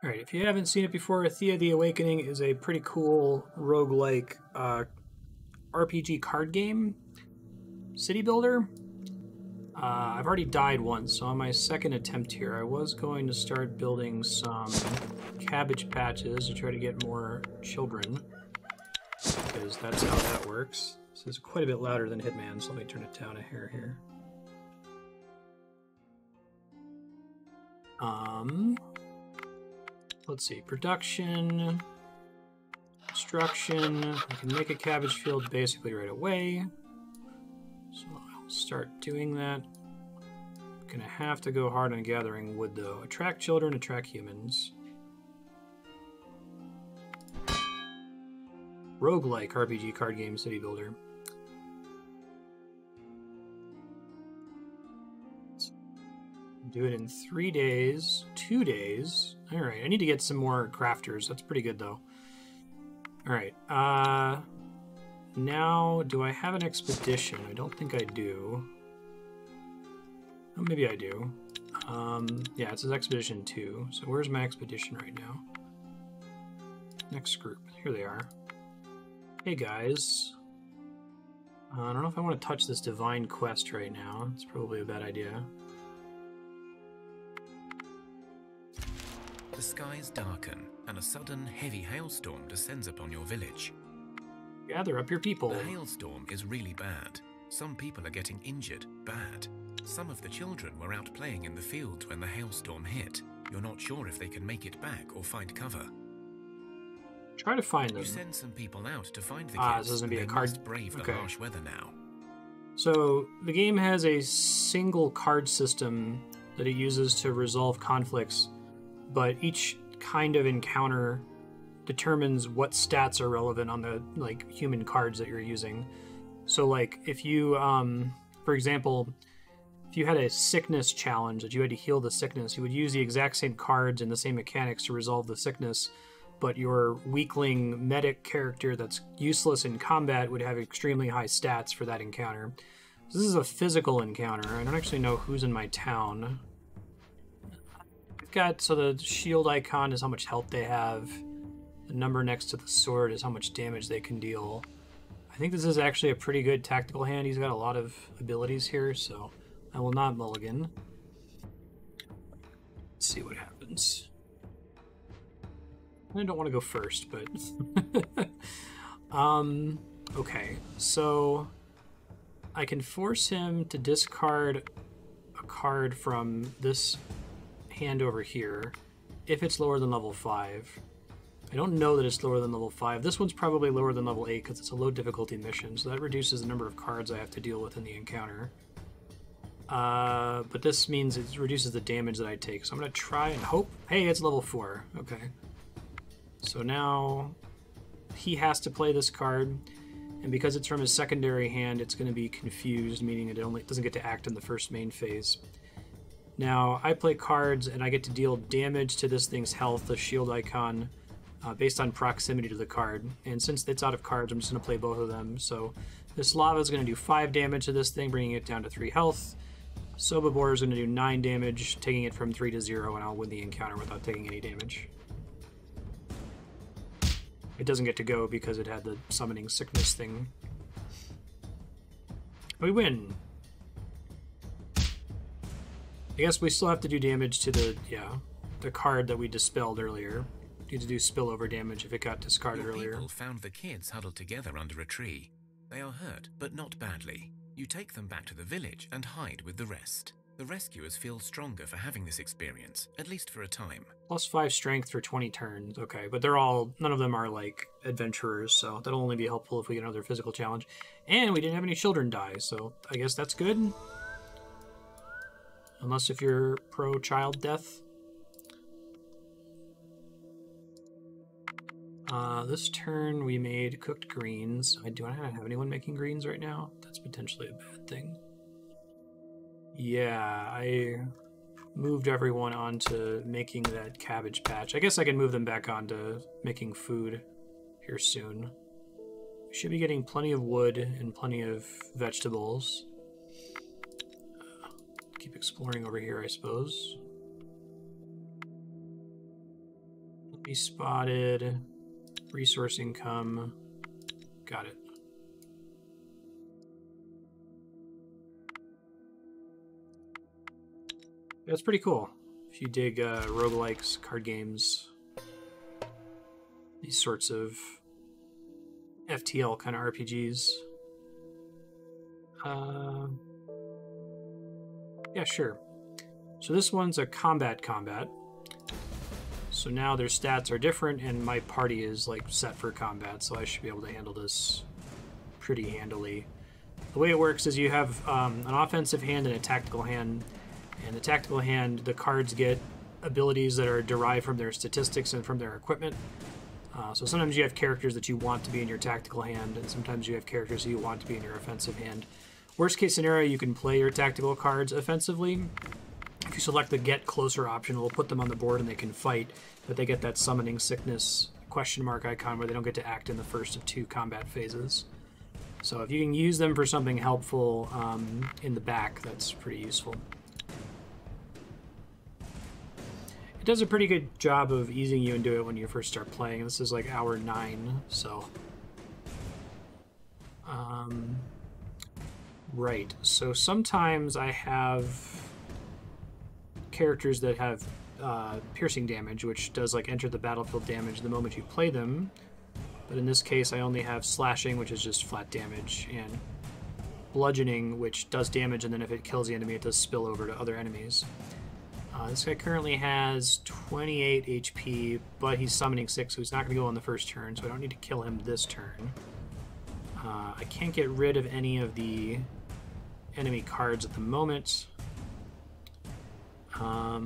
Alright, if you haven't seen it before, Thea the Awakening is a pretty cool roguelike RPG card game, city builder. I've already died once, so on my second attempt here, I was going to start building some cabbage patches to try to get more children, because that's how that works. This is quite a bit louder than Hitman, so let me turn it down a hair here. Let's see, production, construction. I can make a cabbage field basically right away. So I'll start doing that. Gonna have to go hard on gathering wood though. Attract children, attract humans. Roguelike RPG card game city builder. Do it in 3 days, 2 days. All right, I need to get some more crafters. That's pretty good though. All right, now do I have an expedition? I don't think I do. Oh, maybe I do. Yeah, it says expedition 2. So where's my expedition right now? Next group, here they are. Hey guys. I don't know if I want to touch this divine quest right now. It's probably a bad idea. The skies darken, and a sudden, heavy hailstorm descends upon your village. Gather up your people. The hailstorm is really bad. Some people are getting injured, bad. Some of the children were out playing in the fields when the hailstorm hit. You're not sure if they can make it back or find cover. Try to find them. You send some people out to find the kids. This is gonna be a they card. must brave the harsh weather now. So the game has a single card system that it uses to resolve conflicts, but each kind of encounter determines what stats are relevant on the human cards that you're using. So like if you for example, if you had a sickness challenge that you had to heal the sickness, you would use the exact same cards and the same mechanics to resolve the sickness, but your weakling medic character that's useless in combat would have extremely high stats for that encounter. So this is a physical encounter. I don't actually know who's in my town. So the shield icon is how much health they have. The number next to the sword is how much damage they can deal. I think this is actually a pretty good tactical hand. He's got a lot of abilities here, so I will not mulligan. Let's see what happens. I don't want to go first, but okay, so I can force him to discard a card from this hand over here if it's lower than level 5. I don't know that it's lower than level 5. This one's probably lower than level 8 because it's a low difficulty mission, so that reduces the number of cards I have to deal with in the encounter. But this means it reduces the damage that I take, so I'm going to try and hope. Hey, it's level 4. Okay. So now he has to play this card, and because it's from his secondary hand, it's going to be confused, meaning it doesn't get to act in the first main phase. Now, I play cards, and I get to deal damage to this thing's health, the shield icon, based on proximity to the card. And since it's out of cards, I'm just going to play both of them. So this lava is going to do 5 damage to this thing, bringing it down to 3 health. Sobibor is going to do 9 damage, taking it from 3 to 0, and I'll win the encounter without taking any damage. It doesn't get to go because it had the summoning sickness thing. We win! I guess we still have to do damage to the card that we dispelled earlier. Need to do spillover damage if it got discarded earlier. People found the kids huddled together under a tree. They are hurt, but not badly. You take them back to the village and hide with the rest. The rescuers feel stronger for having this experience, at least for a time. Plus 5 strength for 20 turns. Okay, but none of them are like adventurers, so that'll only be helpful if we get another physical challenge. And we didn't have any children die, so I guess that's good. Unless if you're pro-child death. This turn we made cooked greens. Do I not have anyone making greens right now? That's potentially a bad thing. Yeah, I moved everyone onto making that cabbage patch. I guess I can move them back onto making food here soon. We should be getting plenty of wood and plenty of vegetables. Keep exploring over here, I suppose. Be spotted. Resource income. Got it. That's pretty cool. If you dig roguelikes, card games, these sorts of FTL kind of RPGs. Yeah, sure. So this one's a combat. So now their stats are different, and my party is like set for combat, so I should be able to handle this pretty handily. The way it works is you have an offensive hand and a tactical hand. And the tactical hand, the cards get abilities that are derived from their statistics and from their equipment. So sometimes you have characters that you want to be in your tactical hand, and sometimes you have characters that you want to be in your offensive hand. Worst case scenario, you can play your tactical cards offensively. If you select the Get Closer option, it will put them on the board and they can fight, but they get that Summoning Sickness question mark icon where they don't get to act in the first of 2 combat phases. So if you can use them for something helpful in the back, that's pretty useful. It does a pretty good job of easing you into it when you first start playing. This is like hour 9, so... Right, so sometimes I have characters that have piercing damage, which does like enter the battlefield damage the moment you play them. But in this case, I only have slashing, which is just flat damage, and bludgeoning, which does damage, and then if it kills the enemy, it does spill over to other enemies. This guy currently has 28 HP, but he's summoning 6, so he's not going to go on the first turn, so I don't need to kill him this turn. I can't get rid of any of the enemy cards at the moment. I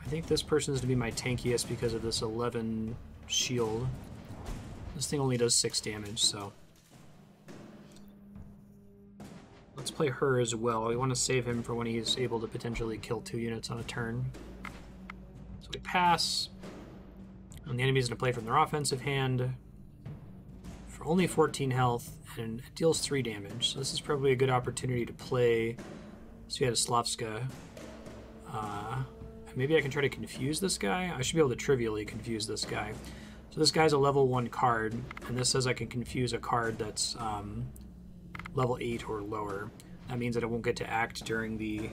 think this person is to be my tankiest because of this 11 shield. This thing only does 6 damage, so... Let's play her as well. We want to save him for when he's able to potentially kill 2 units on a turn. So we pass. And the enemy's going to play from their offensive hand for only 14 health, and it deals 3 damage. So this is probably a good opportunity to play Sviatoslavska. Maybe I can try to confuse this guy. I should be able to trivially confuse this guy. So this guy's a level 1 card, and this says I can confuse a card that's... level 8 or lower. That means that it won't get to act during the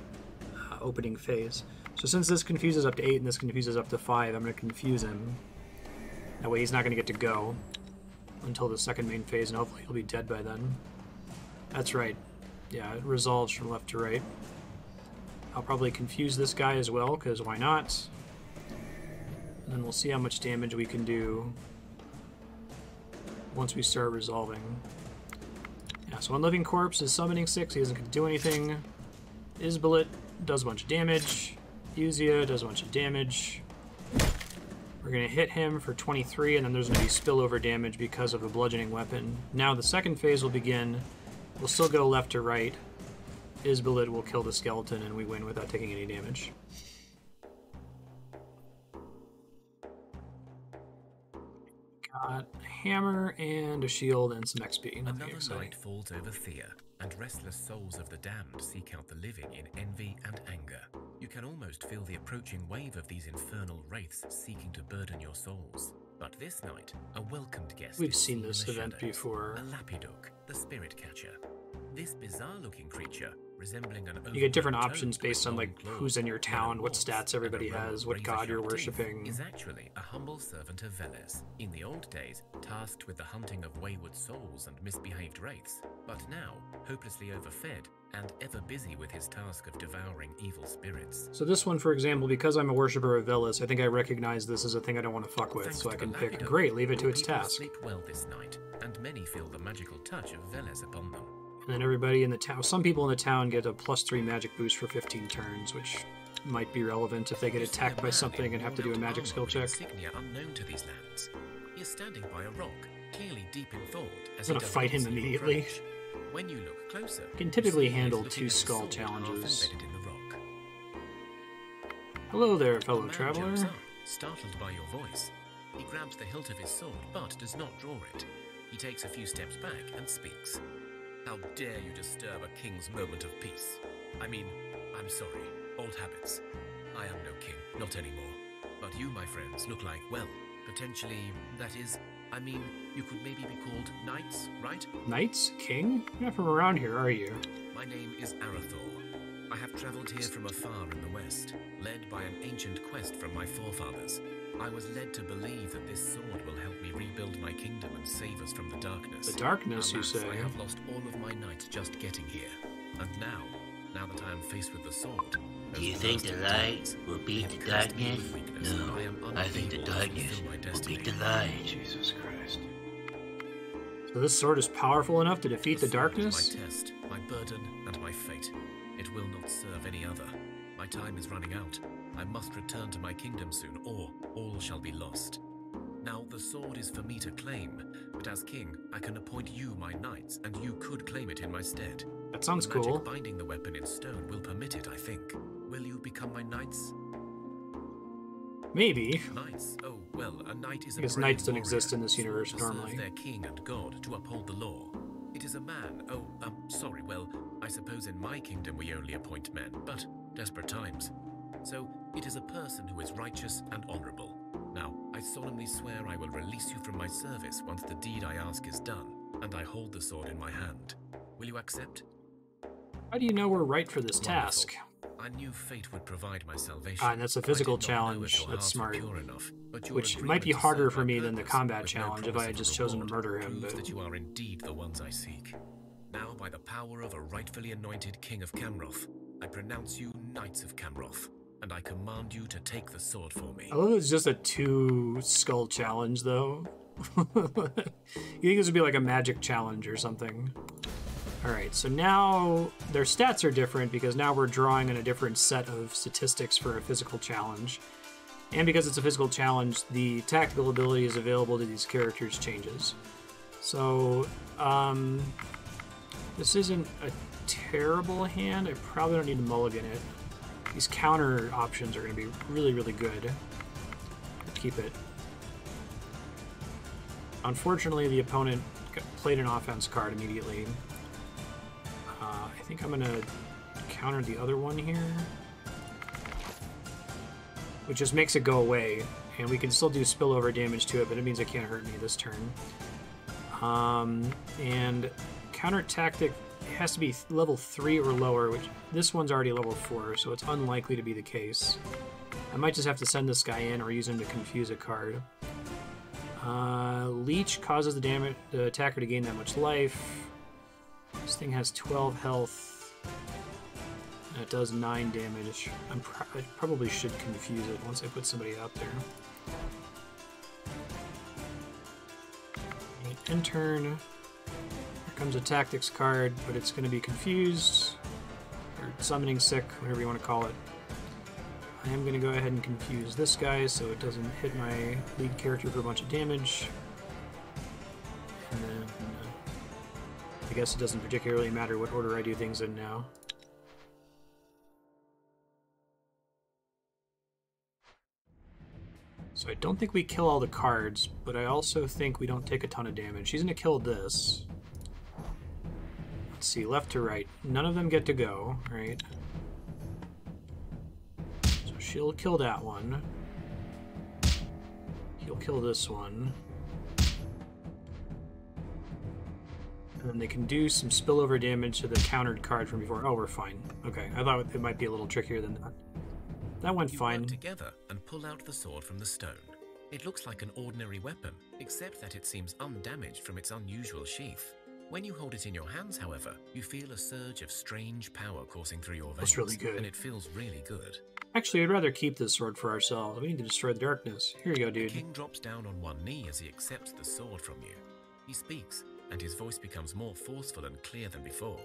opening phase. So since this confuses up to 8 and this confuses up to 5, I'm going to confuse him. That way he's not going to get to go until the second main phase, and hopefully he'll be dead by then. That's right. Yeah, it resolves from left to right. I'll probably confuse this guy as well, because why not? And then we'll see how much damage we can do once we start resolving. Yeah, so Unliving Corpse is summoning 6, he doesn't get to do anything. Isbalit does a bunch of damage. Uzia does a bunch of damage. We're going to hit him for 23, and then there's going to be spillover damage because of a bludgeoning weapon. Now the second phase will begin. We'll still go left to right. Isbalit will kill the skeleton, and we win without taking any damage. Got a hammer and a shield and some XP. Another night falls over Thea, and restless souls of the damned seek out the living in envy and anger. You can almost feel the approaching wave of these infernal wraiths seeking to burden your souls. But this night, a welcomed guest. We've seen this event before. A Lapidok, the spirit catcher. This bizarre-looking creature, resembling an... You get different options based on like who's in your town, what stats everybody has, what god you're worshipping. Is actually a humble servant of Veles. In the old days, tasked with the hunting of wayward souls and misbehaved wraiths, but now hopelessly overfed and ever busy with his task of devouring evil spirits. So this one, for example, because I'm a worshipper of Veles, I think I recognize this as a thing I don't want to fuck with, so I can pick, great, leave it to its task. Sleep well this night, and many feel the magical touch of Veles upon them. And then everybody in the town, some people in the town get a +3 magic boost for 15 turns, which might be relevant if they get attacked by something and have to do a magic skill check. Insignia unknown to these lands. He is standing by a rock, clearly deep in thought. I'm gonna fight him immediately. When you look closer, you can typically handle 2 skull challenges. In the rock. Hello there, fellow traveler. Startled by your voice, he grabs the hilt of his sword, but does not draw it. He takes a few steps back and speaks. How dare you disturb a king's moment of peace? I mean, I'm sorry, old habits. I am no king, not anymore. But you, my friends, look like, well, potentially, that is, I mean, you could maybe be called knights, right? Knights? King? You're not from around here, are you? My name is Arathor. I have traveled here from afar in the west, led by an ancient quest from my forefathers. I was led to believe that this sword will help me rebuild my kingdom and save us from the darkness. The darkness, Alas, you say? I have lost all of my knights just getting here. And now that I am faced with the sword... Do you think the light will beat the darkness? No, I think the darkness will beat the light. Jesus Christ. So this sword is powerful enough to defeat the darkness? My test, my burden, and my fate. It will not serve any other. My time is running out. I must return to my kingdom soon, or all shall be lost. Now, the sword is for me to claim, but as king, I can appoint you my knights, and you could claim it in my stead. That sounds the magic cool. Binding the weapon in stone will permit it, I think. Will you become my knights? Maybe. Knights? Oh, well, a knight is a Because brave knights don't warrior, exist in this universe sworn to normally. serve their king and god to uphold the law. It is a man. Oh, sorry, well, I suppose in my kingdom we only appoint men, but desperate times. So, it is a person who is righteous and honorable. Now, I solemnly swear I will release you from my service once the deed I ask is done, and I hold the sword in my hand. Will you accept? How do you know we're right for this Wonderful. task? I knew fate would provide my salvation. Ah, and that's a physical I did not know challenge. if your That's hearts were smart. pure enough, but your Which might agreement be to harder serve for my me than the purpose, combat with no challenge if I promise had of just a chosen to reward, murder him, proves but... that you are indeed the ones I seek. Now, by the power of a rightfully anointed king of Camroth, I pronounce you knights of Camroth, and I command you to take the sword for me. I love it's just a 2-skull challenge, though. You think this would be like a magic challenge or something? Alright, so now their stats are different because now we're drawing on a different set of statistics for a physical challenge. And because it's a physical challenge, the tactical abilities available to these characters changes. So, this isn't a terrible hand. I probably don't need to mulligan it. These counter options are going to be really, really good. Keep it. Unfortunately, the opponent played an offense card immediately. I think I'm going to counter the other one here, which just makes it go away, and we can still do spillover damage to it, but it means it can't hurt me this turn. And counter tactic has to be level 3 or lower, which this one's already level 4, so it's unlikely to be the case. I might just have to send this guy in or use him to confuse a card. Leech causes the attacker to gain that much life. This thing has 12 health. And it does 9 damage. I probably should confuse it once I put somebody out there. Intern. Here comes a tactics card, but it's going to be confused. Or summoning sick, whatever you want to call it. I am going to go ahead and confuse this guy so it doesn't hit my lead character for a bunch of damage. And then I guess it doesn't particularly matter what order I do things in now. So I don't think we kill all the cards, but I also think we don't take a ton of damage. She's going to kill this. Let's see, left to right. None of them get to go, right? So she'll kill that one. He'll kill this one. And then they can do some spillover damage to the countered card from before. Oh, we're fine. Okay, I thought it might be a little trickier than that. That went fine. Work together and pull out the sword from the stone. It looks like an ordinary weapon, except that it seems undamaged from its unusual sheath. When you hold it in your hands, however, you feel a surge of strange power coursing through your veins. That's really good. And it feels really good. Actually, I'd rather keep this sword for ourselves. We need to destroy the darkness. Here you go, dude. The king drops down on one knee as he accepts the sword from you. He speaks, and his voice becomes more forceful and clear than before.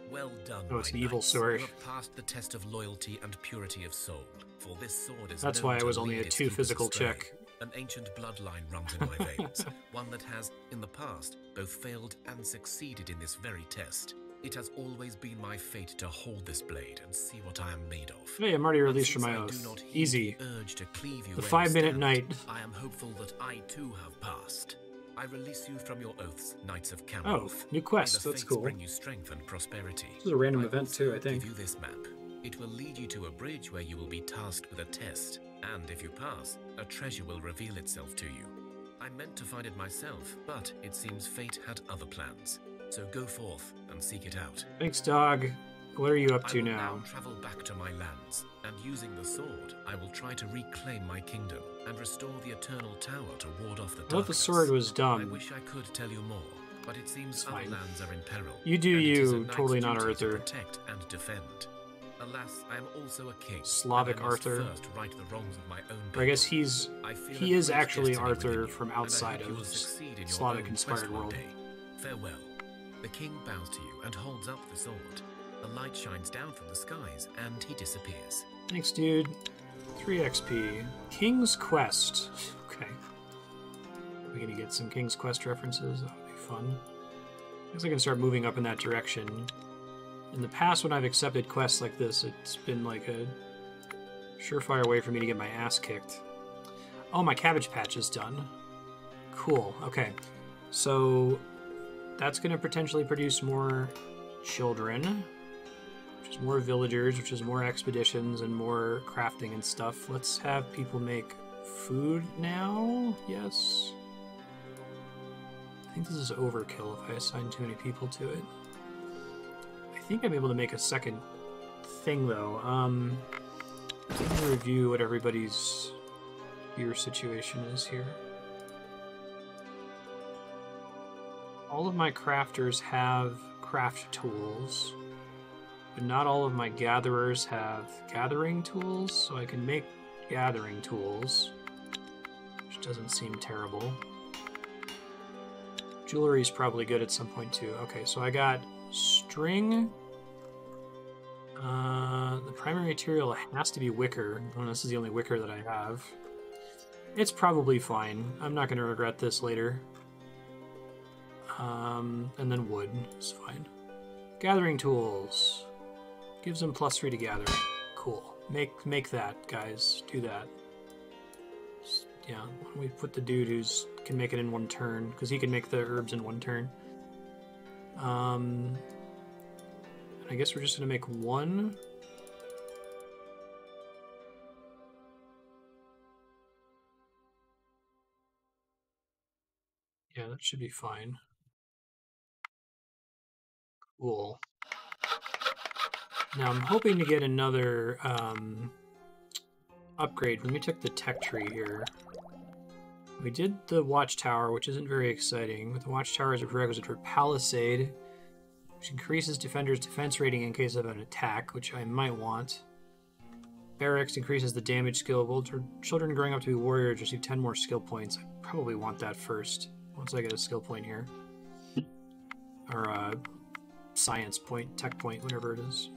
Well done, Oh, it's my an evil knights. sword. You have passed the test of loyalty and purity of soul, for this sword is That's known why it to was only lead a its 2 keepers physical astray. check. An ancient bloodline runs in my veins, one that has, in the past, both failed and succeeded in this very test. It has always been my fate to hold this blade and see what I am made of. Hey, I'm already And released from since my I oath. do not heed Easy. the urge to cleave you The where you 5-minute stand, night. I am hopeful that I too have passed. I release you from your oaths, Knights of Oh, Camroth. new quest. May the That's fates cool. bring you strength and prosperity. This is a random I event also too, I think. give you this map. It will lead you to a bridge where you will be tasked with a test. And if you pass, a treasure will reveal itself to you. I meant to find it myself, but it seems fate had other plans. So go forth and seek it out. Thanks, dog. What are you up to I will now? Travel back to my lands, and using the sword, I will try to reclaim my kingdom and restore the Eternal Tower to ward off the darkness. I thought the sword was dumb. I wish I could tell you more, but it seems other lands are in peril. You do you, totally not Arthur. Protect and defend. Alas, I am also a king. Slavic Arthur. First right the wrongs of my own I guess he is actually Arthur from outside of Slavic-inspired world. Farewell. The king bows to you and holds up the sword. The light shines down from the skies, and he disappears. Thanks, dude. 3 XP. King's Quest. Okay. We're gonna get some King's Quest references. That would be fun. I guess I can start moving up in that direction. In the past, when I've accepted quests like this, it's been like a surefire way for me to get my ass kicked. Oh, my cabbage patch is done. Cool. Okay. So that's going to potentially produce more children, which is more villagers, which is more expeditions and more crafting and stuff. Let's have people make food now. Yes. I think this is overkill if I assign too many people to it. I think I'm able to make a second thing, though. Let me review what everybody's gear situation is here. All of my crafters have craft tools, but not all of my gatherers have gathering tools, so I can make gathering tools, which doesn't seem terrible. Jewelry is probably good at some point, too. Okay, so I got string. The primary material has to be wicker. Oh, this is the only wicker that I have. It's probably fine. I'm not going to regret this later. And then wood is fine. Gathering tools. Gives them +3 to gather. Cool. Make that, guys. Do that. Yeah, why don't we put the dude who's can make it in 1 turn, because he can make the herbs in 1 turn. I guess we're just going to make 1. Yeah, that should be fine. Cool. Now I'm hoping to get another upgrade. When we took the tech tree here, we did the watchtower, which isn't very exciting, but the watchtower is a prerequisite for palisade, which increases defender's defense rating in case of an attack, which I might want. Barracks increases the damage skill. Children growing up to be warriors receive 10 more skill points. I probably want that first, once I get a skill point here. Or science point, tech point, whatever it is.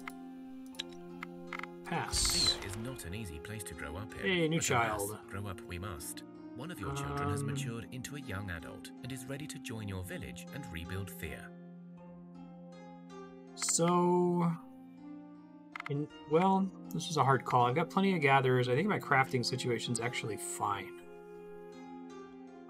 Pass. Thea is not an easy place to grow up in. Hey, new but child. Alas, grow up we must. One of your children has matured into a young adult and is ready to join your village and rebuild Thea. So, well, this is a hard call. I've got plenty of gatherers. I think my crafting situation's actually fine.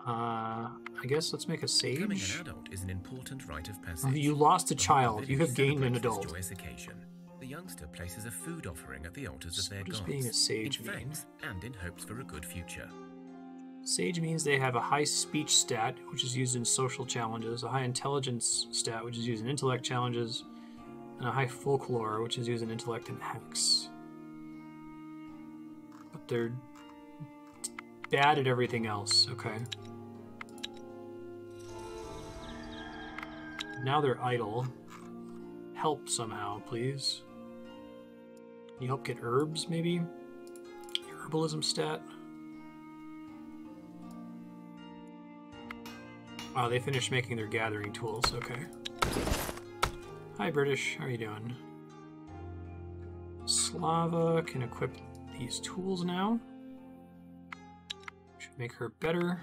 I guess let's make a sage. Becoming an adult is an important rite of passage. You lost a child. You have gained an adult. Joyous occasion. The youngster places a food offering at the altars of their What does gods, being a sage in mean? thanks and in hopes for a good future. Sage means they have a high speech stat, which is used in social challenges, a high intelligence stat, which is used in intellect challenges, and a high folklore, which is used in intellect and hex. But they're bad at everything else. Okay. Now they're idle. Help somehow, please. Can you help get herbs, maybe? Herbalism stat. Wow, they finished making their gathering tools. Okay. Hi, British. How are you doing? Slava can equip these tools now. Should make her better.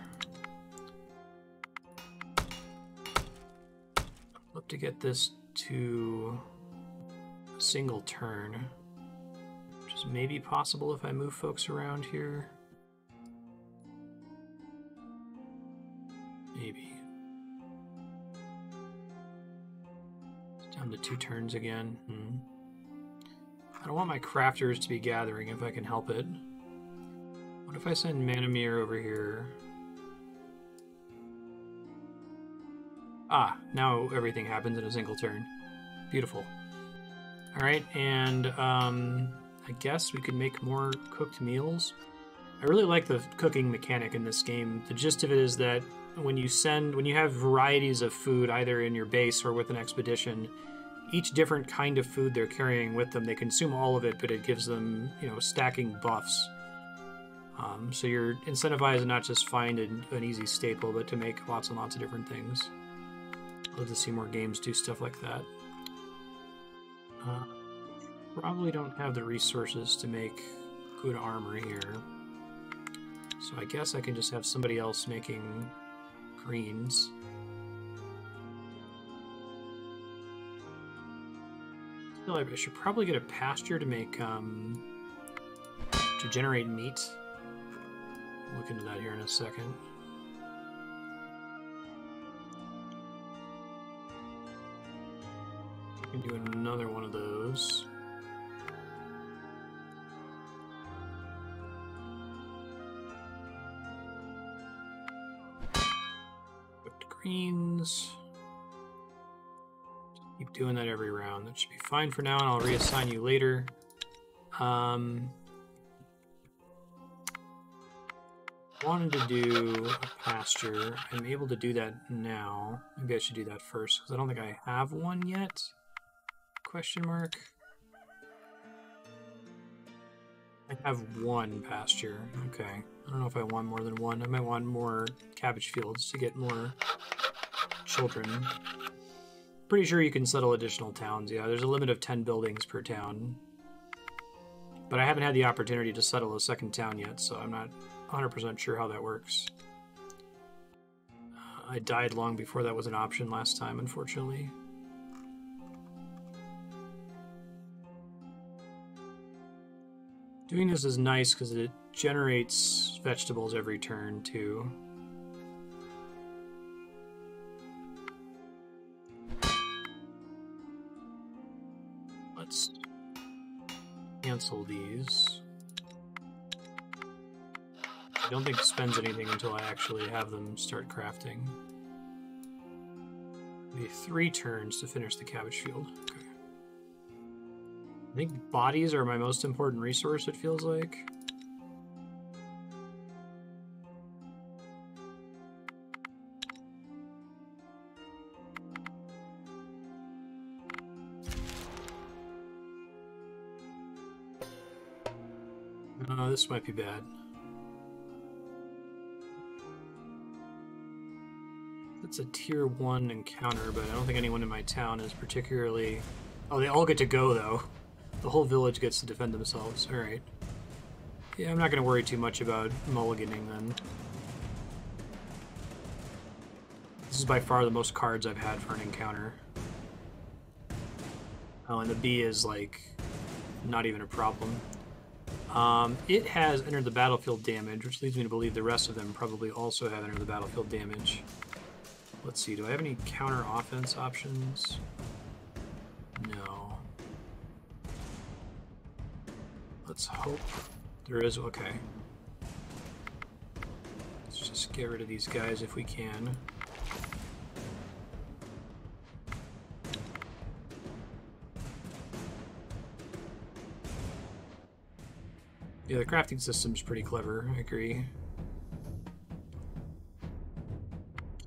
Look to get this to a single turn, which is maybe possible if I move folks around here. Maybe. It's down to 2 turns again. I don't want my crafters to be gathering if I can help it. What if I send Manamir over here? Ah, now everything happens in a single turn. Beautiful. Alright, and I guess we could make more cooked meals. I really like the cooking mechanic in this game. The gist of it is that when you have varieties of food either in your base or with an expedition, each different kind of food they're carrying with them, they consume all of it, but it gives them, stacking buffs. So you're incentivized to not just find an easy staple, but to make lots and lots of different things. I'd love to see more games do stuff like that. Probably don't have the resources to make good armor here. So I guess I can just have somebody else making greens. I feel like I should probably get a pasture to make, to generate meat. I'll look into that here in a second. I can do another one of those. Cooked greens. Just keep doing that every round. That should be fine for now, and I'll reassign you later. Wanted to do a pasture. I'm able to do that now. Maybe I should do that first, because I don't think I have one yet. Question mark. I have one pasture. Okay. I don't know if I want more than one. I might want more cabbage fields to get more children. Pretty sure you can settle additional towns. Yeah, there's a limit of 10 buildings per town. But I haven't had the opportunity to settle a second town yet, so I'm not 100% sure how that works. I died long before that was an option last time, unfortunately. Doing this is nice because it generates vegetables every turn, too. Let's cancel these. I don't think it spends anything until I actually have them start crafting. Maybe 3 turns to finish the cabbage field. Okay. I think bodies are my most important resource, it feels like. This might be bad. It's a tier 1 encounter, but I don't think anyone in my town is particularly... Oh, they all get to go, though. The whole village gets to defend themselves. Alright. Yeah, I'm not going to worry too much about mulliganing, then. This is by far the most cards I've had for an encounter. Oh, and the bee is, like, not even a problem. It has entered the battlefield damage, which leads me to believe the rest of them probably also have entered the battlefield damage. Let's see, do I have any counter offense options? No. Let's hope there is. Okay. Let's just get rid of these guys if we can. Yeah, the crafting system's pretty clever, I agree.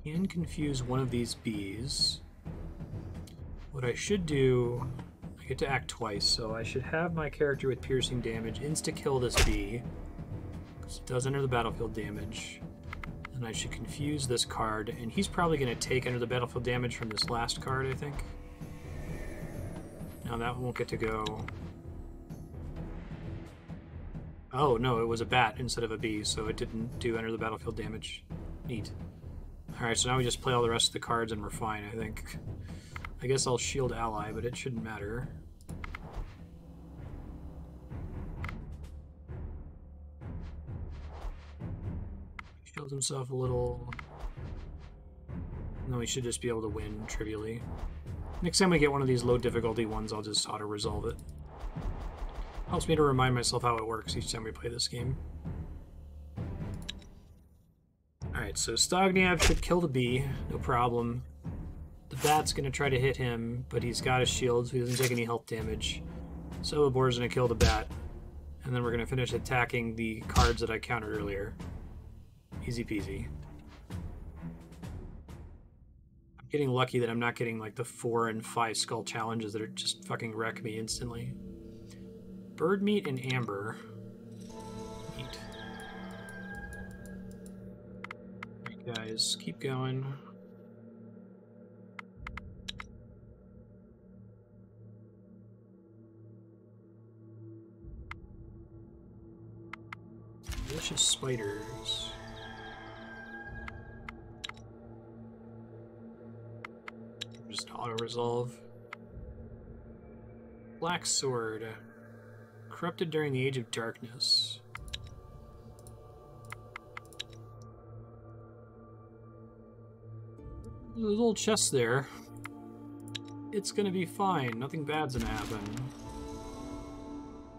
Can confuse one of these bees. What I should do, I get to act twice, so I should have my character with piercing damage insta-kill this bee, because it does enter the battlefield damage. And I should confuse this card, and he's probably going to take enter the battlefield damage from this last card, I think. Now that won't get to go. Oh, no, it was a bat instead of a bee, so it didn't do enter the battlefield damage. Neat. Alright, so now we just play all the rest of the cards and we're fine, I think. I guess I'll shield ally, but it shouldn't matter. Shields himself a little. No, he should just be able to win trivially. Next time we get one of these low difficulty ones, I'll just auto-resolve it. Helps me to remind myself how it works each time we play this game. Alright, so Stogniab should kill the bee, no problem. The bat's gonna try to hit him, but he's got a shield, so he doesn't take any health damage. Silverbore's gonna kill the bat, and then we're gonna finish attacking the cards that I countered earlier. Easy peasy. I'm getting lucky that I'm not getting like the 4 and 5 skull challenges that are just fucking wreck me instantly. Bird meat and amber. Neat. Alright guys, keep going. Delicious spiders. Just auto-resolve. Black sword. Corrupted during the Age of Darkness. There's a little chest there. It's gonna be fine. Nothing bad's gonna happen.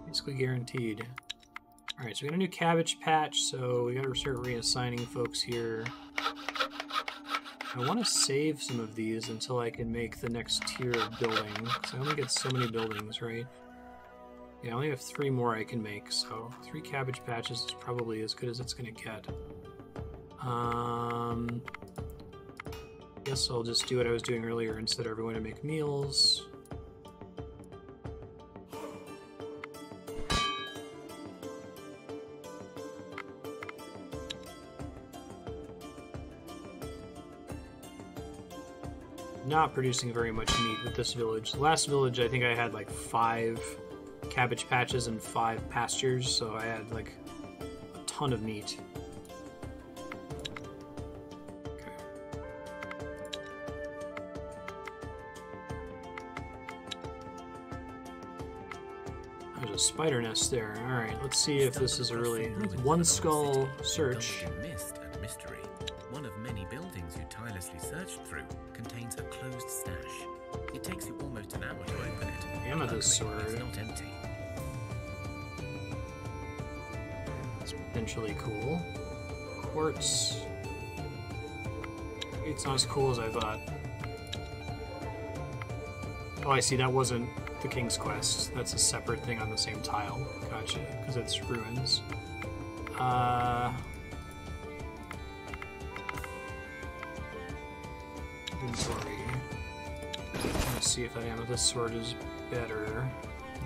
Basically guaranteed. Alright, so we got a new cabbage patch, so we gotta start reassigning folks here. I want to save some of these until I can make the next tier of building, because I only get so many buildings, right? Yeah, I only have 3 more I can make, so 3 cabbage patches is probably as good as it's gonna get. Guess I'll just do what I was doing earlier and set everyone to make meals. Not producing very much meat with this village. The last village, I think I had like 5 cabbage patches and 5 pastures, so I had like a ton of meat. Okay. There's a spider nest there. Alright, let's see if this is a really one skull search. Mist and mystery. One of many buildings you tirelessly searched through contains a closed stash. It takes you almost an hour to open it. Amethyst Luckily, sword. it's not empty. It's potentially cool. Quartz. It's not as cool as I thought. Oh, I see. That wasn't the King's Quest. That's a separate thing on the same tile. Gotcha. Because it's ruins. Inventory. Let's see if that amethyst sword is better.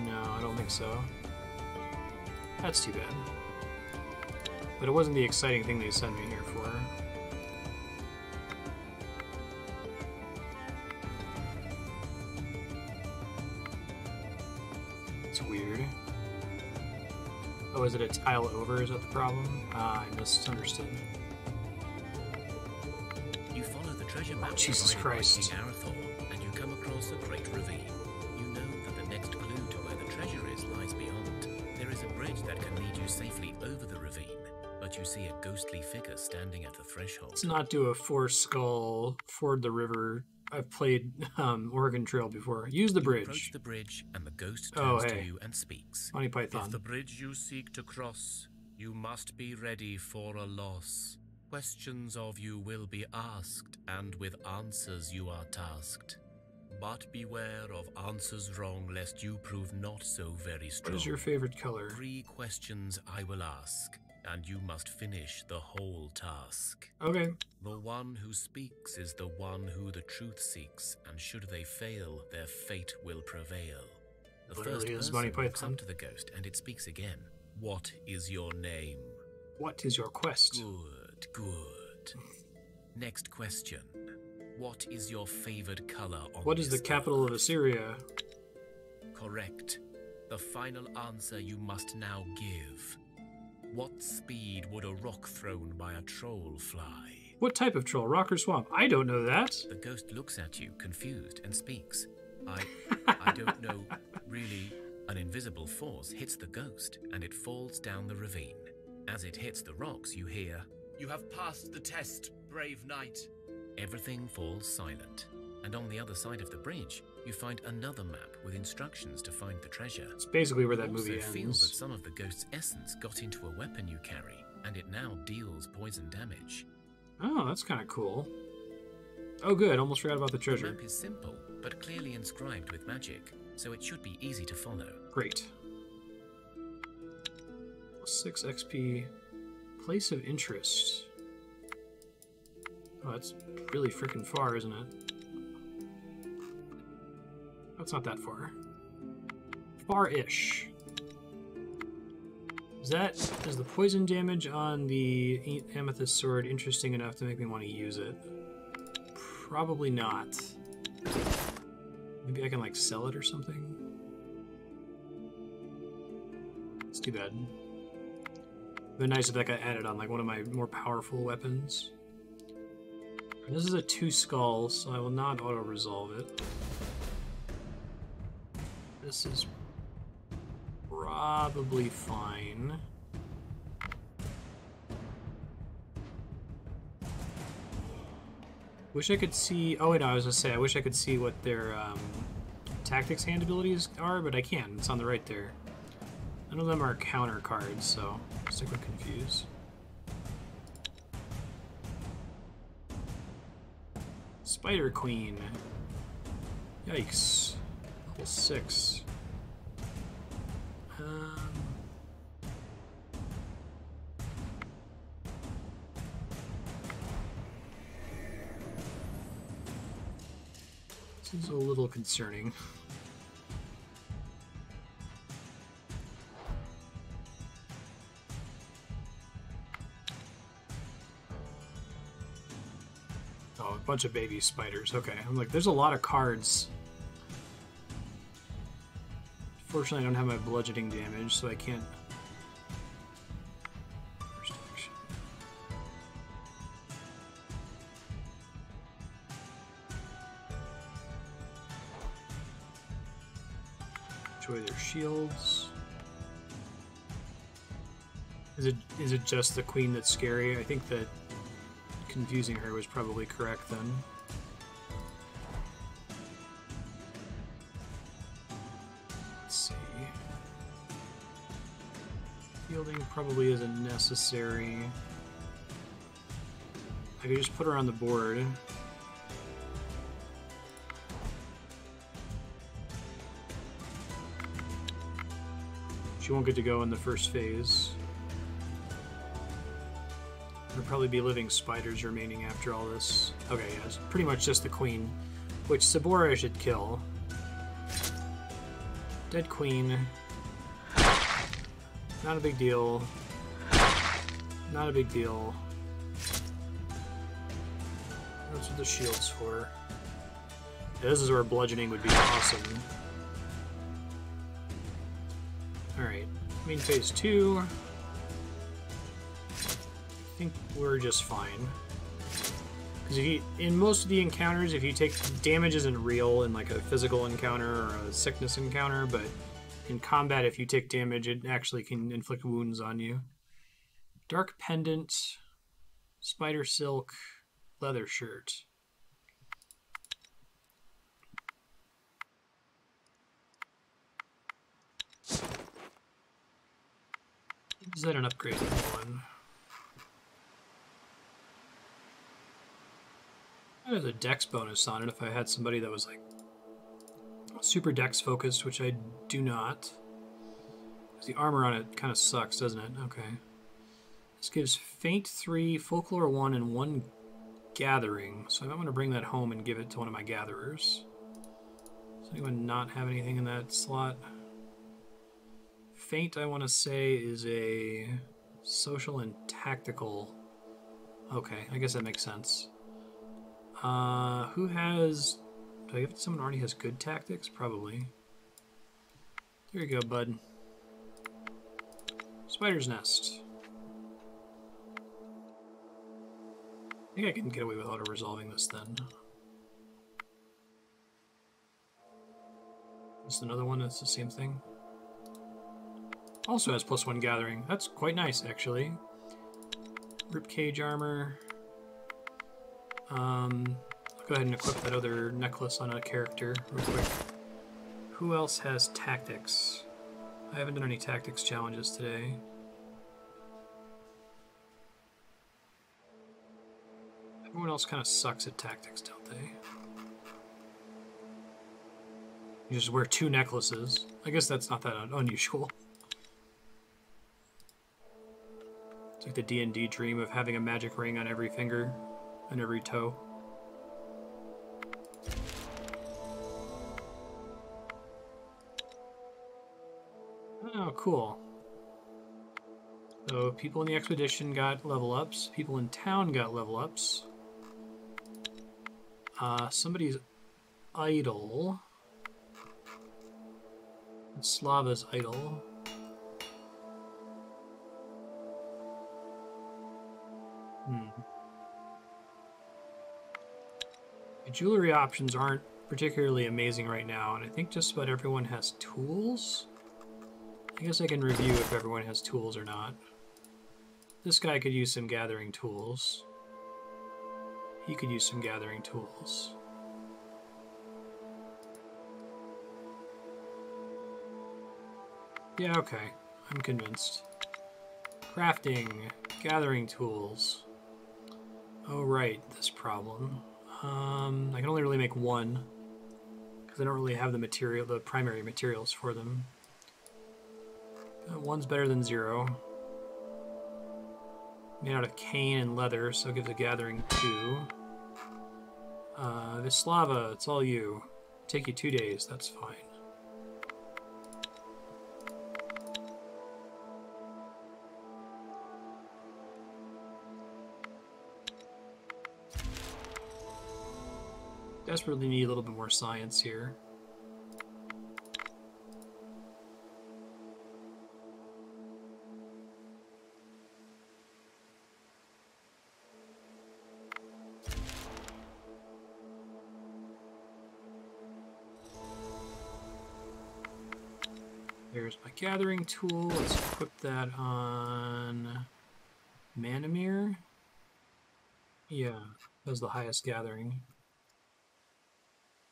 No, I don't think so. That's too bad. But it wasn't the exciting thing they sent me here for. It's weird. Oh, is it a tile over? Is that the problem? Ah, I misunderstood. You follow the treasure map Jesus Christ. King Arathor, and you come across a great ravine. You know that the next clue to where the treasure is lies beyond. There is a bridge that can lead you safely over the ravine, but you see a ghostly figure standing at the threshold. Let's not do a 4-skull ford the river. I've played Oregon Trail before. Use the bridge. Approach the bridge, and the ghost turns to you and speaks. Monty Python. If the bridge you seek to cross, you must be ready for a loss. Questions of you will be asked, and with answers you are tasked. But beware of answers wrong, lest you prove not so very strong. What is your favorite color? 3 questions I will ask, and you must finish the whole task. Okay. The one who speaks is the one who the truth seeks, and should they fail, their fate will prevail. The first Literally is person Monty walks Python. up to the ghost, and it speaks again. What is your name? What is your quest? Good. Next question. What is your favored color on What is the this capital of card? Assyria? Correct. The final answer you must now give. What speed would a rock thrown by a troll fly? What type of troll? Rock or swamp? I don't know that. The ghost looks at you, confused, and speaks. I don't know. Really, an invisible force hits the ghost, and it falls down the ravine. As it hits the rocks, you hear, "You have passed the test, brave knight." Everything falls silent, and on the other side of the bridge, you find another map with instructions to find the treasure. It's basically where that You movie also feel that ends. some of the ghost's essence got into a weapon you carry, and it now deals poison damage. Oh, that's kind of cool. Oh, good. Almost forgot about the treasure. The map is simple, but clearly inscribed with magic, so it should be easy to follow. Great. 6 XP. Place of interest. Oh, that's really freaking far, isn't it? That's not that far. Far-ish. Is the poison damage on the amethyst sword interesting enough to make me want to use it? Probably not. Maybe I can, like, sell it or something? It's too bad. It'd be nice if that got added on, like, one of my more powerful weapons. This is a 2 skull, so I will not auto-resolve it. This is probably fine. Wish I could see... Oh, wait, no, I was going to say, I wish I could see what their tactics hand abilities are, but I can. It's on the right there. None of them are counter cards, so stick with Confuse. Spider Queen. Yikes. Level 6. This is a little concerning. Oh, a bunch of baby spiders. Okay, I'm like, there's a lot of cards. Fortunately, I don't have my bludgeoning damage, so I can't... First action. Enjoy their shields. Is it just the queen that's scary? I think that confusing her was probably correct then. Let's see. Fielding probably isn't necessary. I could just put her on the board. She won't get to go in the first phase. There'll probably be living spiders remaining after all this. Okay, yeah, it's pretty much just the queen, which Sabora should kill. Dead queen. Not a big deal. Not a big deal. That's what the shield's for. Yeah, this is where bludgeoning would be awesome. Alright, main phase 2. I think we're just fine. Because in most of the encounters, if you take damage isn't real in like a physical encounter or a sickness encounter, but in combat, if you take damage, it actually can inflict wounds on you. Dark pendant, spider silk, leather shirt. Is that an upgrade one? I have a dex bonus on it if I had somebody that was like super dex focused, which I do not. The armor on it kind of sucks, doesn't it? Okay. This gives Feint 3, Folklore 1, and 1 Gathering. So I might want to bring that home and give it to one of my gatherers. Does anyone not have anything in that slot? Feint, I want to say, is a social and tactical. Okay, I guess that makes sense. Who has... Do I give it to someone who already has good tactics? Probably. There you go, bud. Spider's Nest. I think I can get away with auto-resolving this then. This is another one that's the same thing. Also has +1 Gathering. That's quite nice, actually. Ribcage armor. I'll go ahead and equip that other necklace on a character real quick. Who else has tactics? I haven't done any tactics challenges today. Everyone else kind of sucks at tactics, don't they? You just wear 2 necklaces. I guess that's not that unusual. It's like the D&D dream of having a magic ring on every finger and every toe. Oh, cool. So people in the expedition got level ups. People in town got level ups. Somebody's idle. Slava's idle. The jewelry options aren't particularly amazing right now, and I think just about everyone has tools. I guess I can review if everyone has tools or not. This guy could use some gathering tools. He could use some gathering tools. Yeah, okay. I'm convinced. Crafting. Gathering tools. Oh, right. This problem. I can only really make 1. Because I don't really have the primary materials for them. 1's better than 0. Made out of cane and leather, so it gives a gathering 2. Vislava, it's all you. Take you 2 days, that's fine. Desperately need a little bit more science here. There's my gathering tool. Let's equip that on Manamir. Yeah, that's the highest gathering.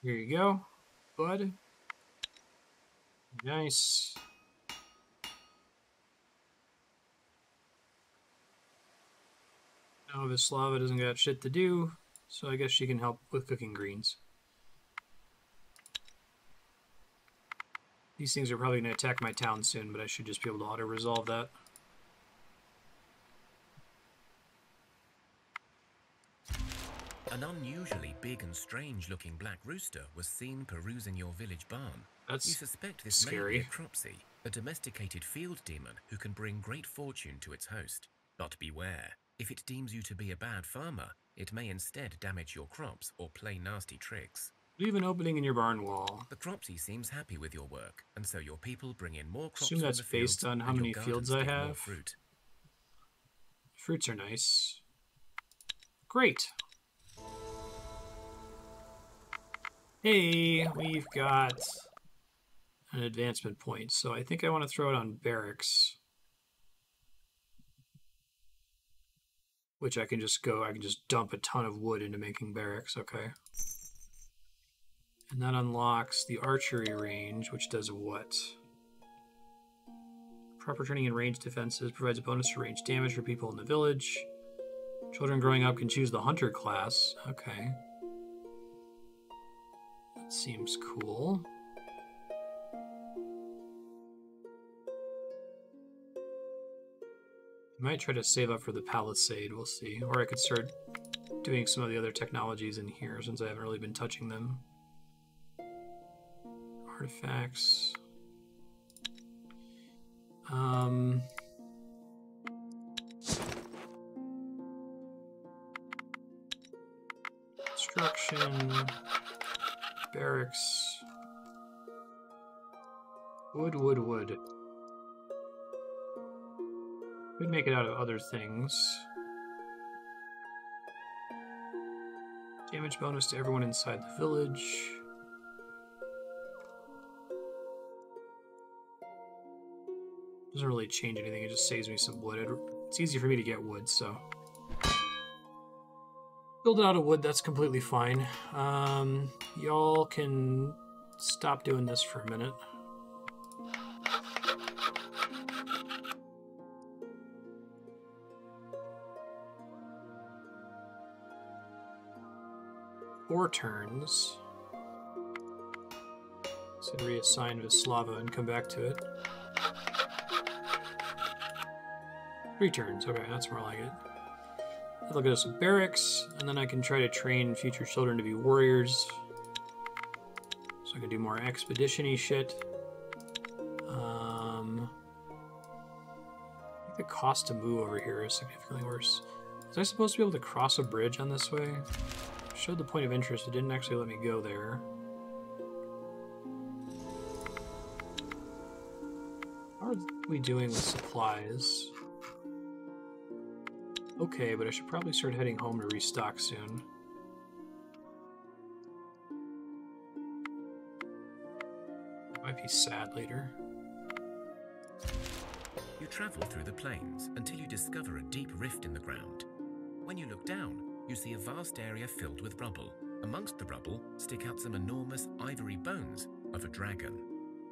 Here you go, bud. Nice. Now Vislava doesn't got shit to do, so I guess she can help with cooking greens. These things are probably going to attack my town soon, but I should just be able to auto-resolve that. An unusually big and strange-looking black rooster was seen perusing your village barn. That's you suspect this scary. may be a cropsy, a domesticated field demon who can bring great fortune to its host. But beware, if it deems you to be a bad farmer, it may instead damage your crops or play nasty tricks. Leave an opening in your barn wall. The cropsy seems happy with your work, and so your people bring in more crops Assume from that's the fields, based on how and many your fields gardens I give more have. fruit. Fruits are nice. Great. Hey, we've got an advancement point, so I think I want to throw it on Barracks. Which I can just dump a ton of wood into making Barracks, okay. And that unlocks the archery range, which does what? Proper training in range defenses provides a bonus to range damage for people in the village. Children growing up can choose the hunter class. Okay. That seems cool. I might try to save up for the palisade, we'll see. Or I could start doing some of the other technologies in here since I haven't really been touching them. Artifacts. Construction. Barracks. Wood. Could make it out of other things. Damage bonus to everyone inside the village. Doesn't really change anything, it just saves me some wood. It's easy for me to get wood, so. Build it out of wood, that's completely fine. Y'all can stop doing this for a minute. 4 turns. So reassign Vislava and come back to it. 3 turns. Okay, that's more like it. That'll get us some barracks, and then I can try to train future children to be warriors. So I can do more expedition-y shit. I think the cost to move over here is significantly worse. Was I supposed to be able to cross a bridge on this way? Showed the point of interest, it didn't actually let me go there. How are we doing with supplies? Okay, but I should probably start heading home to restock soon. Might be sad later. You travel through the plains until you discover a deep rift in the ground. When you look down, you see a vast area filled with rubble. Amongst the rubble stick out some enormous ivory bones of a dragon.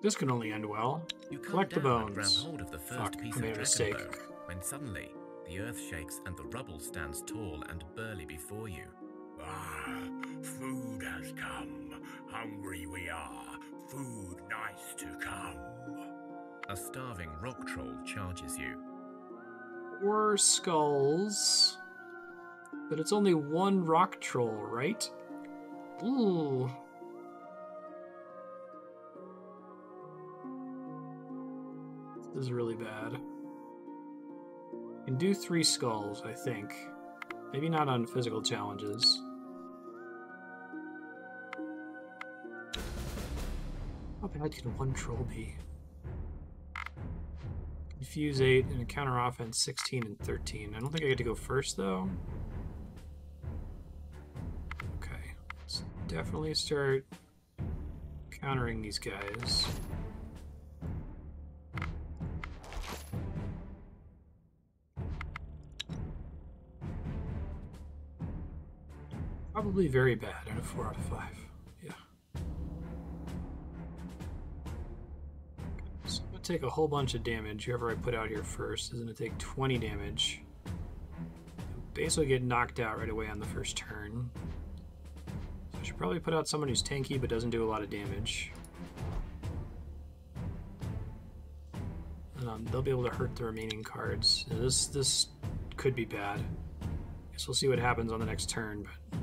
This can only end well. You come Collect the down and grab bones. hold of the first Fuck, piece I of made a dragon mistake. bone, when suddenly the earth shakes and the rubble stands tall and burly before you. Ah, food has come. Hungry we are. Food nice to come. A starving rock troll charges you. 4 skulls. But it's only 1 rock troll, right? Ooh. This is really bad. You can do 3 skulls, I think. Maybe not on physical challenges. How bad can 1 troll be? Confuse 8 and a counter offense 16 and 13. I don't think I get to go first though. Okay, let's definitely start countering these guys. Probably very bad at a 4 out of 5. Yeah. So I'm gonna take a whole bunch of damage. Whoever I put out here first is gonna take 20 damage. Basically get knocked out right away on the first turn. So I should probably put out someone who's tanky but doesn't do a lot of damage. They'll be able to hurt the remaining cards. This could be bad. Guess we'll see what happens on the next turn, but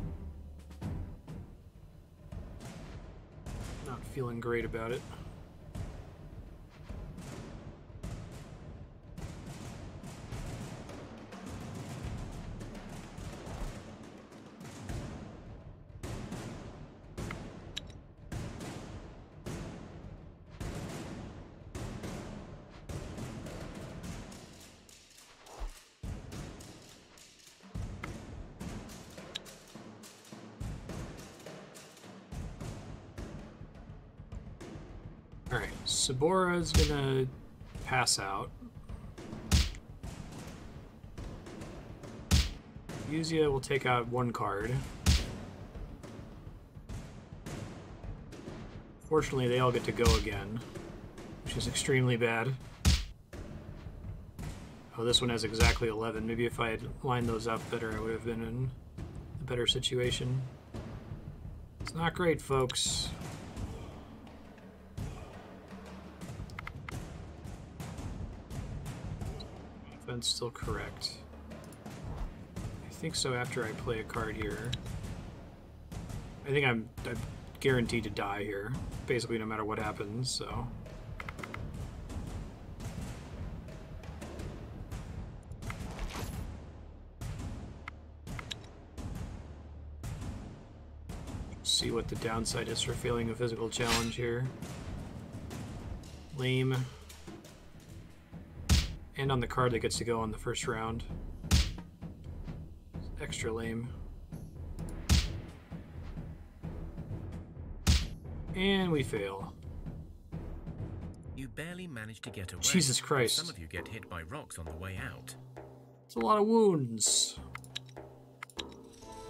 not feeling great about it. Alright, Sabora's gonna pass out. Yuzia will take out 1 card. Fortunately, they all get to go again, which is extremely bad. Oh, this one has exactly 11. Maybe if I had lined those up better, I would have been in a better situation. It's not great, folks. Offense still correct. I think so after I play a card here. I think I'm guaranteed to die here, basically no matter what happens, so. See what the downside is for failing a physical challenge here. Lame. And on the card that gets to go on the first round. Extra lame. And we fail. You barely manage to get away. Jesus Christ. Some of you get hit by rocks on the way out. It's a lot of wounds.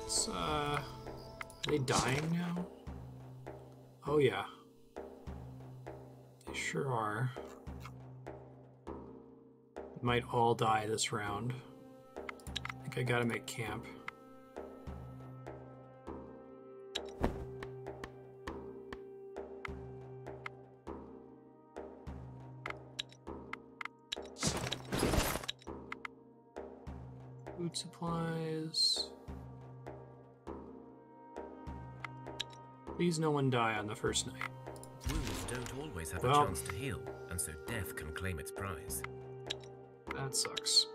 It's, are they dying now? Oh yeah. They sure are. Might all die this round. I think I gotta make camp. supplies. Please no one die on the first night. Wounds don't always have Well, a chance to heal, and so death can claim its prize. That sucks.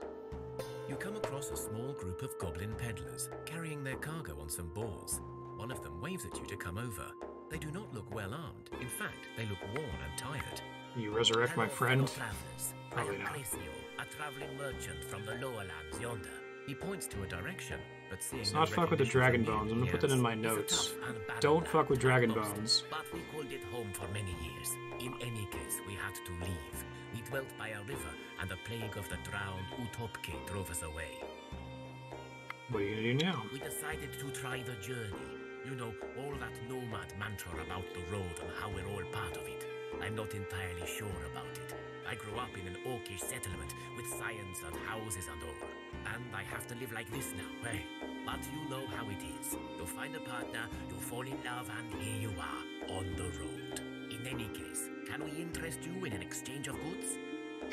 You come across a small group of goblin peddlers carrying their cargo on some boars. One of them waves at you to come over. They do not look well armed. In fact, they look worn and tired. You resurrect my friend? Travelers. Probably I am not. Cresio, a traveling merchant from the lower lands yonder. He points to a direction, but seeing Let's no not fuck with the recognition dragon from you, bones. I'm gonna he put that in adds, my It's a notes. tough and barren Don't land, fuck with dragon most, bones. But we called it home for many years. In any case, we had to leave. We dwelt by a river, and the plague of the drowned Utopke drove us away. What are you gonna do now? We decided to try the journey. You know, all that nomad mantra about the road and how we're all part of it. I'm not entirely sure about it. I grew up in an orcish settlement with science and houses and all. And I have to live like this now, eh? But you know how it is. You find a partner, you fall in love, and here you are, on the road. In any case, can we interest you in an exchange of goods?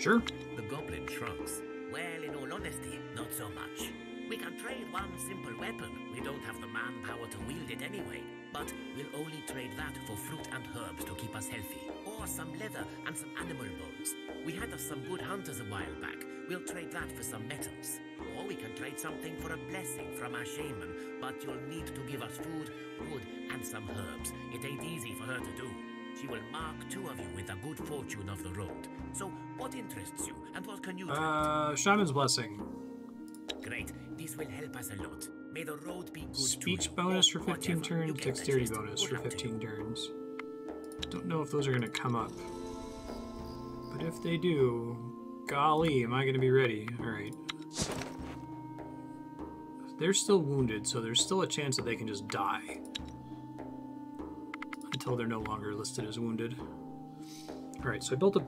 Sure. The goblin shrugs. Well, in all honesty, not so much. We can trade one simple weapon. We don't have the manpower to wield it anyway. But we'll only trade that for fruit and herbs to keep us healthy. Or some leather and some animal bones. We had us some good hunters a while back. We'll trade that for some metals. Or we can trade something for a blessing from our shaman. But you'll need to give us food, wood, and some herbs. It ain't easy for her to do. She will mark two of you with the good fortune of the road. So, what interests you, and what can you do? Shaman's Blessing. Great. This will help us a lot. May the road be good Speech to you. bonus Or for 15 whatever. You turns, get the dexterity gist. bonus Good for luck to 15 you. turns. Don't know if those are gonna come up. But if they do, golly, am I gonna be ready? Alright. They're still wounded, so there's still a chance that they can just die. Until they're no longer listed as wounded. Alright, so I built a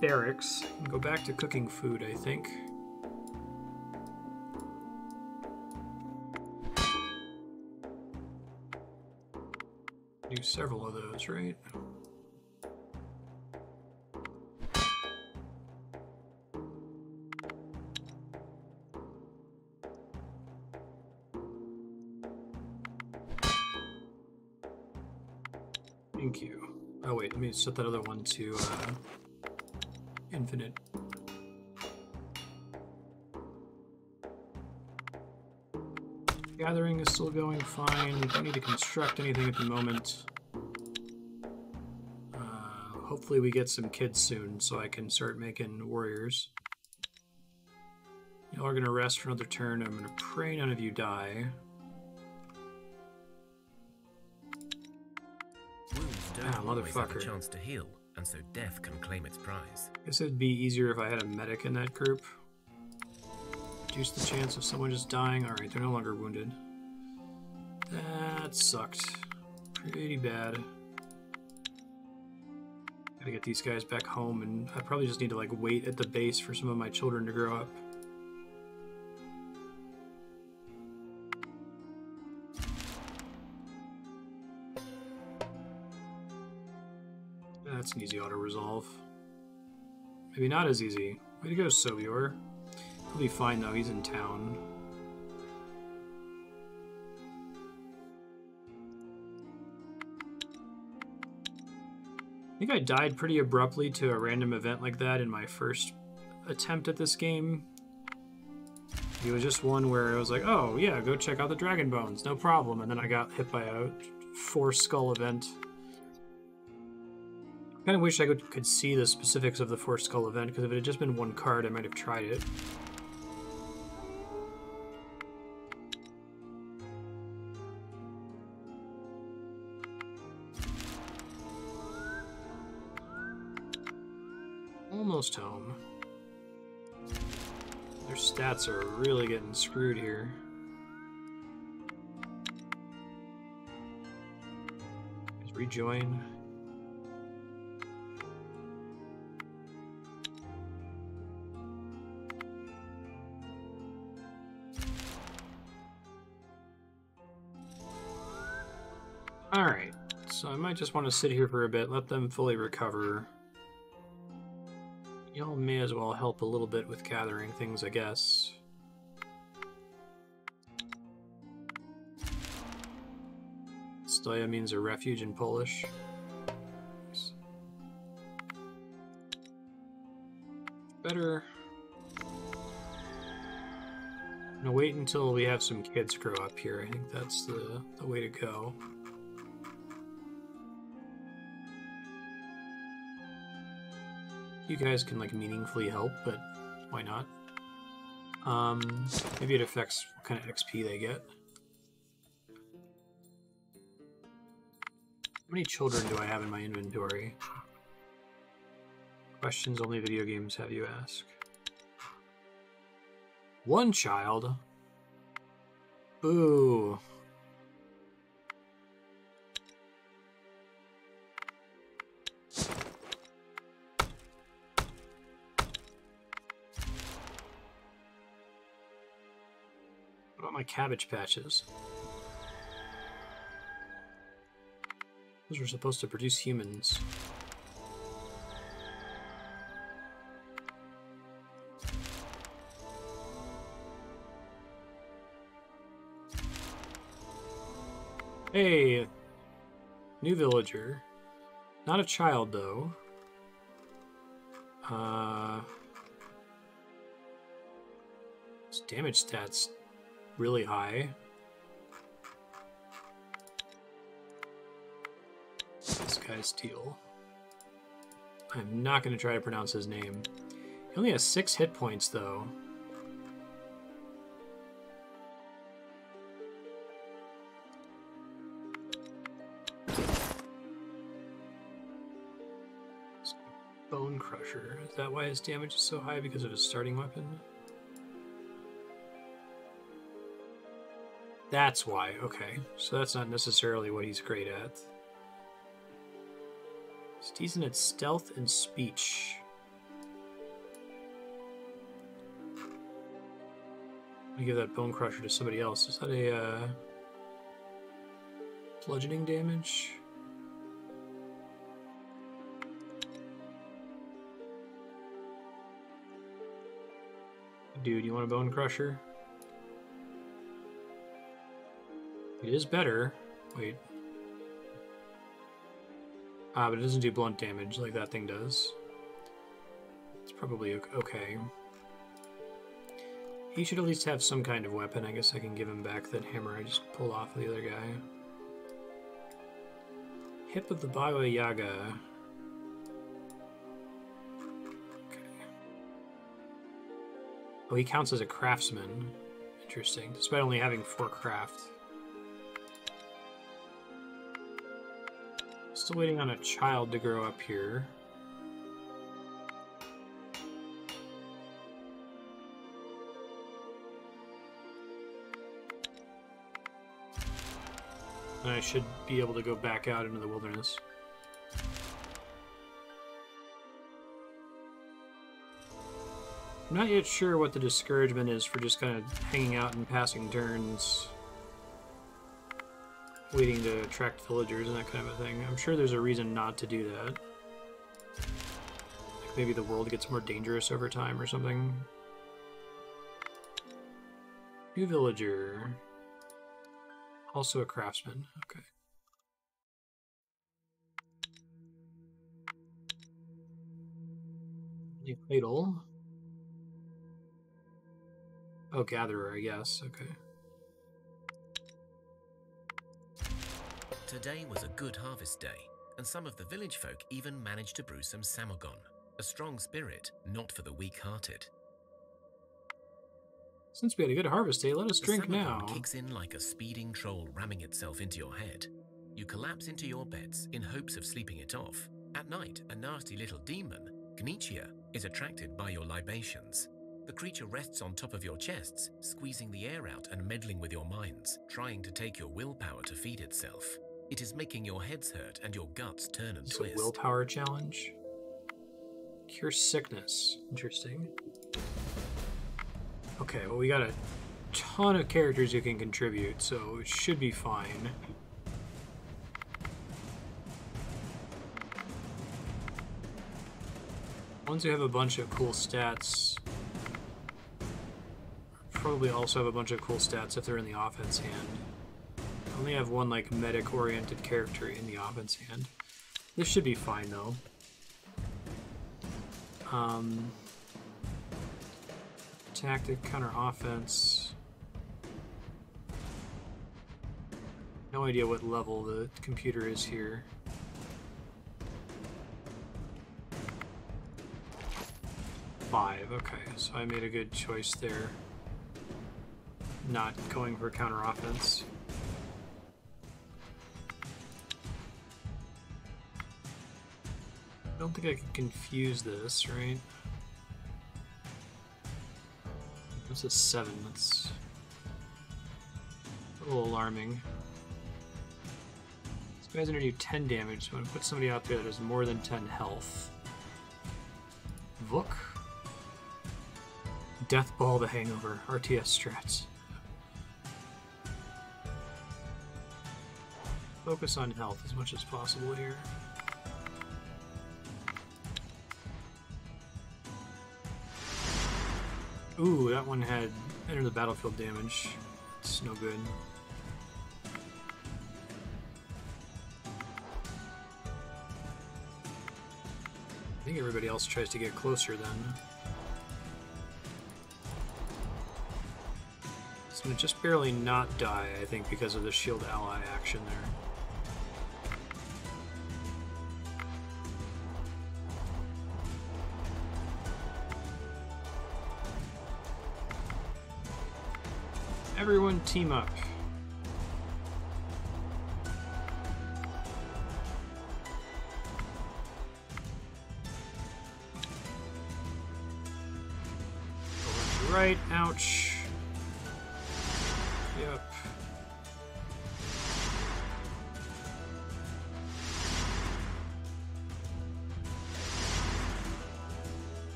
barracks. Go back to cooking food, I think. Do several of those, right? Thank you. Oh wait, let me set that other one to infinite. Gathering is still going fine. We don't need to construct anything at the moment. Hopefully we get some kids soon so I can start making warriors. Y'all are going to rest for another turn. I'm going to pray none of you die. Wounds don't always have a motherfucker. chance to heal, and so death can claim its prize. I guess it'd be easier if I had a medic in that group. Reduce the chance of someone just dying. Alright, they're no longer wounded. That sucked. Pretty bad. Gotta get these guys back home, and I probably just need to like wait at the base for some of my children to grow up. That's an easy auto-resolve. Maybe not as easy. Way to go, Sobior. He'll be fine though, he's in town. I think I died pretty abruptly to a random event like that in my first attempt at this game. It was just one where I was like, oh yeah, go check out the dragon bones, no problem. And then I got hit by a 4-skull event. I kind of wish I could see the specifics of the 4-skull event, because if it had just been one card, I might have tried it. Almost home. Their stats are really getting screwed here. Let's rejoin. Alright, so I might just want to sit here for a bit, let them fully recover. Y'all may as well help a little bit with gathering things, I guess. Stoja means a refuge in Polish. Better. I'm gonna wait until we have some kids grow up here. I think that's the way to go. You guys can like meaningfully help, but why not? Maybe it affects what kind of XP they get. How many children do I have in my inventory? Questions only video games have you ask. One child? Boo. What about my cabbage patches? Those are supposed to produce humans. Hey, new villager. Not a child, though. His damage stats really high. This guy's steel. I'm not going to try to pronounce his name. He only has 6 hit points, though. Bone Crusher. Is that why his damage is so high? Because of his starting weapon? That's why. Okay. So that's not necessarily what he's great at. He's decent at stealth and speech. I'm gonna give that Bone Crusher to somebody else. Is that a bludgeoning damage? Dude, you want a Bone Crusher? It is better. Wait. Ah, but it doesn't do blunt damage like that thing does. It's probably okay. He should at least have some kind of weapon. I guess I can give him back that hammer I just pulled off the other guy. Hip of the Baba Yaga. Oh, he counts as a craftsman. Interesting, despite only having 4 craft. Still waiting on a child to grow up here. And I should be able to go back out into the wilderness. I'm not yet sure what the discouragement is for just kind of hanging out and passing turns, waiting to attract villagers and that kind of a thing. I'm sure there's a reason not to do that. Like maybe the world gets more dangerous over time or something. New villager. Also a craftsman. Okay. Fatal. Oh, gatherer, I guess. Okay. Today was a good harvest day, and some of the village folk even managed to brew some samagon, a strong spirit, not for the weak-hearted. Since we had a good harvest day, let us drink now. The kicks in like a speeding troll ramming itself into your head. You collapse into your beds in hopes of sleeping it off. At night, a nasty little demon, Gnichia, is attracted by your libations. The creature rests on top of your chests, squeezing the air out and meddling with your minds, trying to take your willpower to feed itself. It is making your heads hurt and your guts turn and twist. It's a willpower challenge. Cure sickness. Interesting. Okay, well we got a ton of characters who can contribute, so it should be fine. Ones who have a bunch of cool stats probably also have a bunch of cool stats if they're in the offense hand. Only have one like medic-oriented character in the offense hand. This should be fine though. Tactic, counter offense. No idea what level the computer is here. Five, okay, so I made a good choice there. Not going for counter offense. I don't think I can confuse this, right? This is 7, that's a little alarming. This guy's gonna do 10 damage, so I'm gonna put somebody out there that has more than 10 health. Vuk. Death Ball the Hangover, RTS strats. Focus on health as much as possible here. Ooh, that one had enter the battlefield damage. It's no good. I think everybody else tries to get closer then. It's gonna just barely not die, I think, because of the shield ally action there. Everyone team up. Right, ouch. Yep.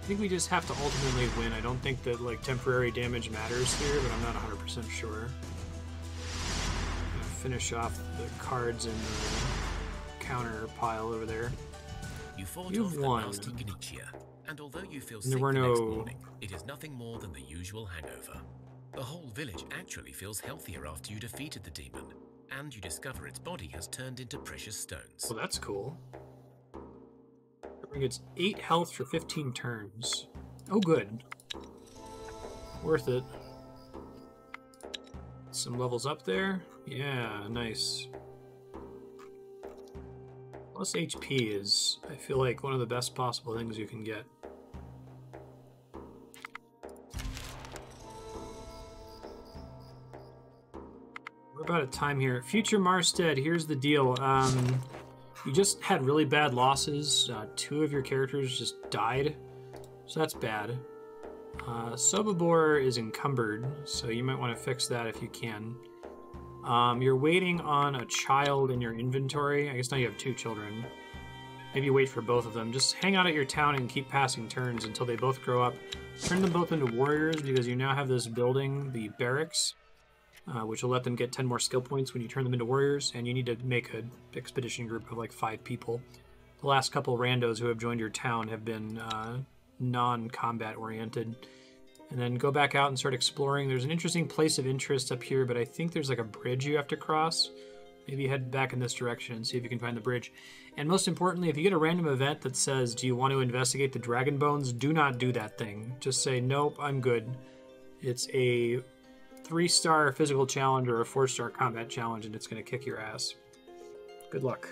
I think we just have to ultimately win. I don't think that like temporary damage matters here, but I'm not 100% sure. I'm gonna finish off the cards in the counter pile over there. You fought You've off the won. nasty Gnichia, and although you feel There sick were the next no- morning, it is nothing more than the usual hangover. The whole village actually feels healthier after you defeated the demon, and you discover its body has turned into precious stones. Well, that's cool. It gets 8 health for 15 turns. Oh, good. Worth it. Some levels up there. Yeah, nice. Plus HP is, I feel like, one of the best possible things you can get. We're about at time here. Future Marstead, here's the deal. You just had really bad losses. 2 of your characters just died, so that's bad. Sobibor is encumbered, so you might want to fix that if you can. You're waiting on a child in your inventory. I guess now you have 2 children. Maybe wait for both of them. Just hang out at your town and keep passing turns until they both grow up. Turn them both into warriors because you now have this building, the Barracks, which will let them get 10 more skill points when you turn them into warriors, and you need to make an expedition group of like 5 people. The last couple randos who have joined your town have been non-combat oriented. And then go back out and start exploring. There's an interesting place of interest up here, but I think there's like a bridge you have to cross. Maybe head back in this direction and see if you can find the bridge. And most importantly, if you get a random event that says, do you want to investigate the dragon bones? Do not do that thing. Just say, nope, I'm good. It's a 3-star physical challenge or a 4-star combat challenge, and it's going to kick your ass. Good luck.